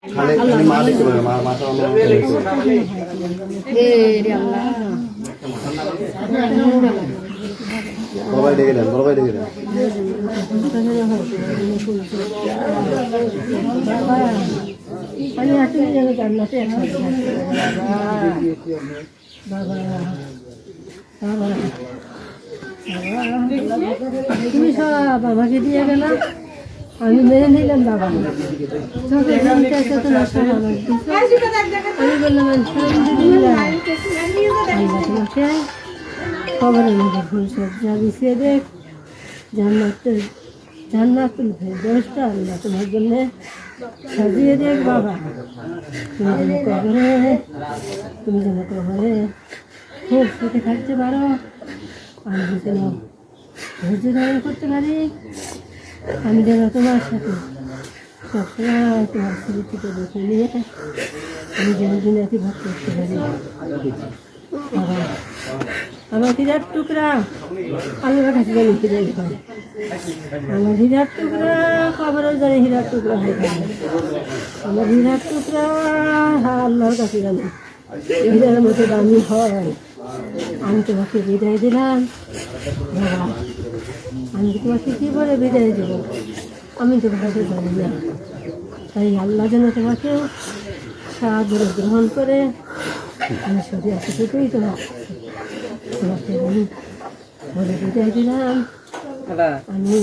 বড় ডেকে দেন, বড় ভাই ডেকে দেন। তুমি সব বাবাকে দিয়ে গেল, আমি মেনে নিলাম বাবা। আমি বললাম তোমাকে খবরের মধ্যে ফুল সজ্জা বিছিয়ে দেখ, জান্নাতুল ফেরদৌসটা আল্লাহ তোমার জন্য সাজিয়ে দেখ বাবা। তুমি যেন কবরে খুব সুখে থাকতে পারো, আমি যেন ধৈর্য ধারণ করতে পারি, আমি যেন তোমার সাথে সবসময় তোমার স্মৃতিকে দেখে নিয়ে আমি যেন দুনিয়াতে ভাগ করতে পারি বাবা। আমার হীরার টুকরা আল্লাহর কাছে জানি ফিরে হয়, আমার হীরার টুকরা কবরেও জানি হীরার টুকরা হয়ে থাকে, আমার হীরার টুকরা আল্লাহর কাছে জানি হীরার মতো দামি হয়। আমি তোমাকে বিদায় দিলাম বাবা, আমি তোমাকে কী বলে বিদায় দেব আমি তোমাকে জানি না, তাই আল্লাহ যেন তোমাকেও সাদরে গ্রহণ করে আমি শুধু এতটুকুই তোমাকে আমি বলে বিদায় দিলাম। আমি